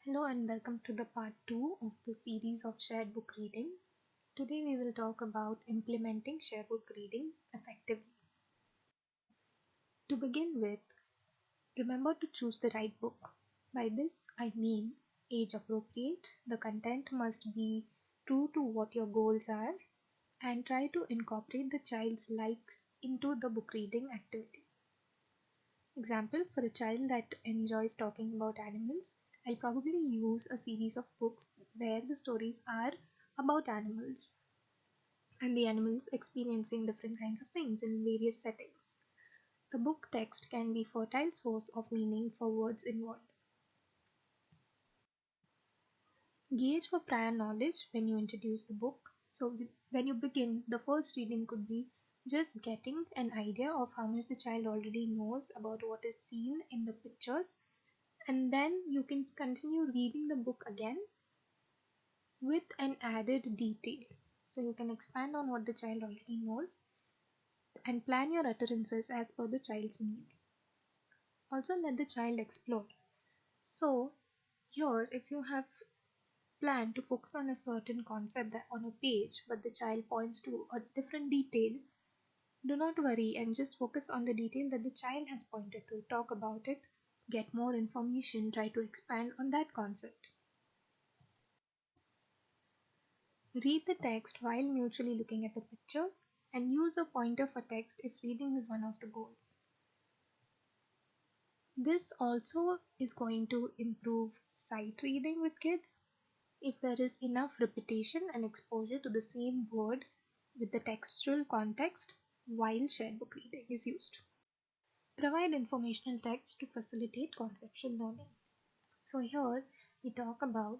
Hello and welcome to the part 2 of the series of shared book reading. Today we will talk about implementing shared book reading effectively. To begin with, remember to choose the right book. By this I mean age appropriate, the content must be true to what your goals are, and try to incorporate the child's likes into the book reading activity. Example, for a child that enjoys talking about animals, I'll probably use a series of books where the stories are about animals and the animals experiencing different kinds of things in various settings. The book text can be fertile source of meaning for words involved. Gauge for prior knowledge when you introduce the book. So when you begin, the first reading could be just getting an idea of how much the child already knows about what is seen in the pictures, and then you can continue reading the book again with an added detail. So you can expand on what the child already knows and plan your utterances as per the child's needs. Also, let the child explore. So, here, if you have planned to focus on a certain concept on a page, but the child points to a different detail, do not worry and just focus on the detail that the child has pointed to. Talk about it, get more information, try to expand on that concept. Read the text while mutually looking at the pictures and use a pointer for text if reading is one of the goals. This also is going to improve sight reading with kids if there is enough repetition and exposure to the same word with the textual context while shared book reading is used. Provide informational text to facilitate conceptual learning. So, here we talk about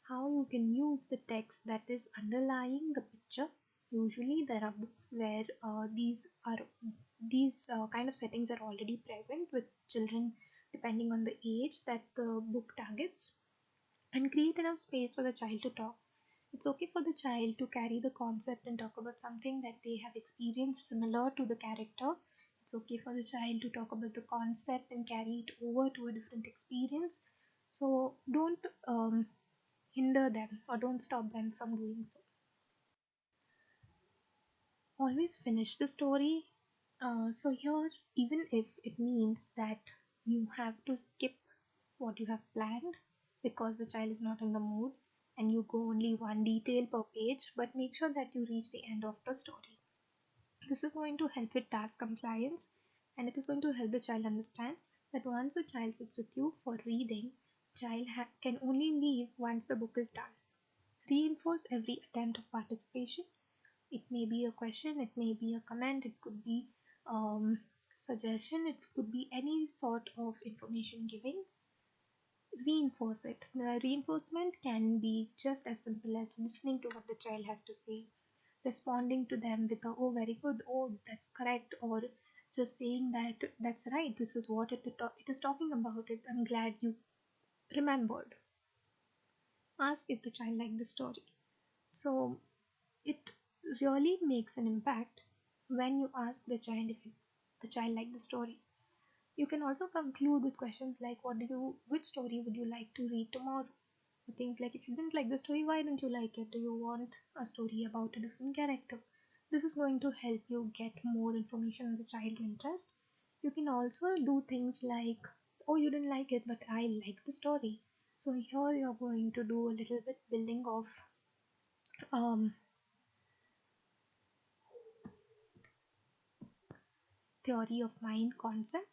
how you can use the text that is underlying the picture. Usually, there are books where these kind of settings are already present with children depending on the age that the book targets, and create enough space for the child to talk. It's okay for the child to carry the concept and talk about something that they have experienced similar to the character. It's okay for the child to talk about the concept and carry it over to a different experience. So don't hinder them or don't stop them from doing so. Always finish the story. So here, even if it means that you have to skip what you have planned because the child is not in the mood and you go only one detail per page, but make sure that you reach the end of the story. This is going to help with task compliance, and it is going to help the child understand that once the child sits with you for reading, can only leave once the book is done. Reinforce every attempt of participation. It may be a question, it may be a comment, it could be suggestion, it could be any sort of information giving. Reinforce it. The reinforcement can be just as simple as listening to what the child has to say, responding to them with a oh very good, oh that's correct, or just saying that that's right, this is what it is talking about it. I'm glad you remembered. Ask if the child liked the story. So it really makes an impact when you ask the child if the child liked the story. You can also conclude with questions like which story would you like to read tomorrow? Or things like if you didn't like the story, why didn't you like it? Do you want a story about a different character? This is going to help you get more information on the child's interest. You can also do things like, oh, you didn't like it, but I like the story. So here you're going to do a little bit building of um, theory of mind concept.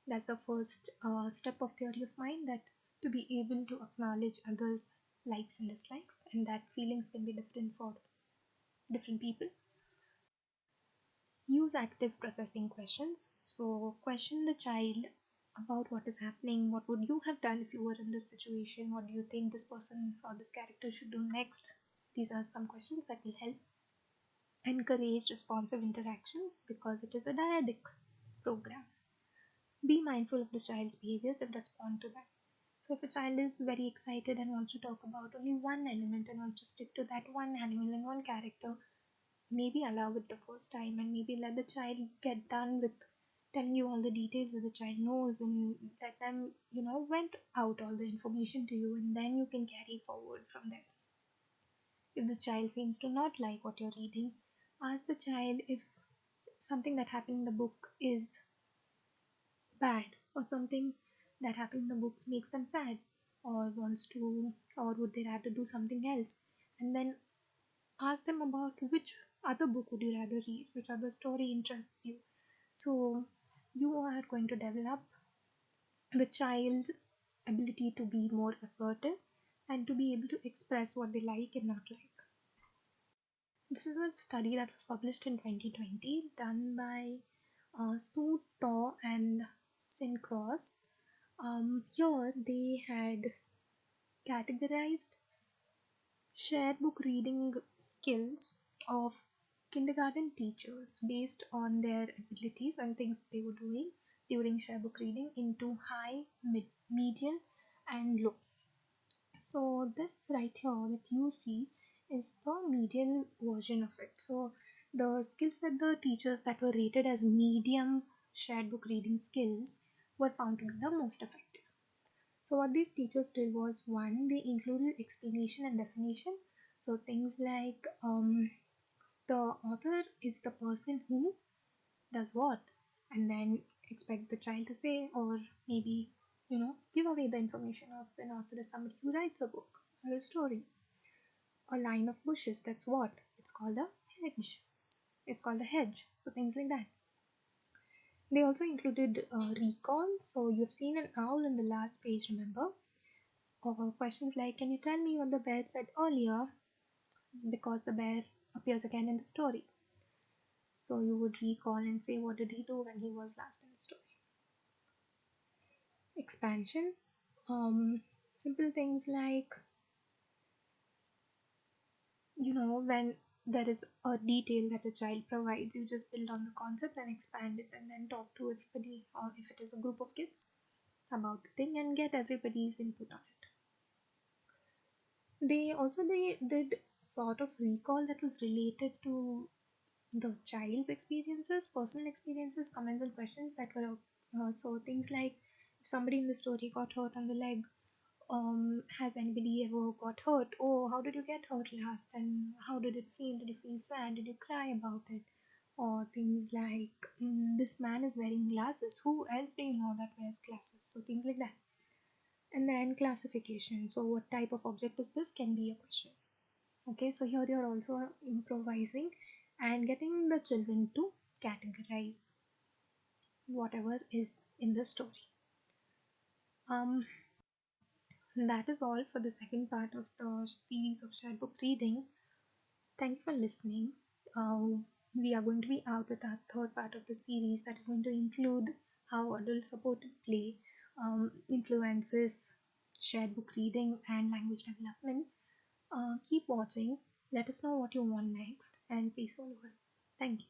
That's the first step of theory of mind, that to be able to acknowledge others' likes and dislikes, and that feelings can be different for different people. Use active processing questions. So, question the child about what is happening. What would you have done if you were in this situation? What do you think this person or this character should do next? These are some questions that will help. Encourage responsive interactions because it is a dyadic program. Be mindful of the child's behaviors and respond to them. So, if a child is very excited and wants to talk about only one element and wants to stick to that one animal and one character, maybe allow it the first time and maybe let the child get done with telling you all the details that the child knows, and let them, vent out all the information to you, and then you can carry forward from there. If the child seems to not like what you're reading, ask the child if something that happened in the book is bad, or something that happened in the books makes them sad, or wants to, or would they rather do something else. And then ask them about which other book would you rather read, which other story interests you. So you are going to develop the child's ability to be more assertive and to be able to express what they like and not like. This is a study that was published in 2020, done by Sue Thaw and Sin Cross. Here they had categorized shared book reading skills of kindergarten teachers based on their abilities and things they were doing during share book reading into high, medium, and low. So this right here that you see is the median version of it. So the skills that the teachers that were rated as medium shared book reading skills were found to be the most effective. So what these teachers did was, one, they included explanation and definition. So things like the author is the person who does what, and then expect the child to say, or maybe give away the information of an author is somebody who writes a book or a story. A line of bushes, that's what, it's called a hedge. It's called a hedge. So things like that. They also included recall. So you've seen an owl in the last page, remember? Or questions like, can you tell me what the bear said earlier? Because the bear appears again in the story. So you would recall and say, what did he do when he was last in the story? Expansion. Simple things like, when there is a detail that a child provides, you just build on the concept and expand it, and then talk to everybody, or if it is a group of kids, about the thing and get everybody's input on it. They did sort of recall that was related to the child's experiences, personal experiences, comments and questions that were so things like, if somebody in the story got hurt on the leg, has anybody ever got hurt? Oh, how did you get hurt last? And how did it feel? Did you feel sad? Did you cry about it? Or things like, this man is wearing glasses. Who else do you know that wears glasses? So things like that. And then classification. So what type of object is this? Can be a question. Okay, so here you're also improvising and getting the children to categorize whatever is in the story. That is all for the second part of the series of shared book reading. Thank you for listening. We are going to be out with our third part of the series that is going to include how adult supported play influences shared book reading and language development. Keep watching. Let us know what you want next, and please follow us. Thank you.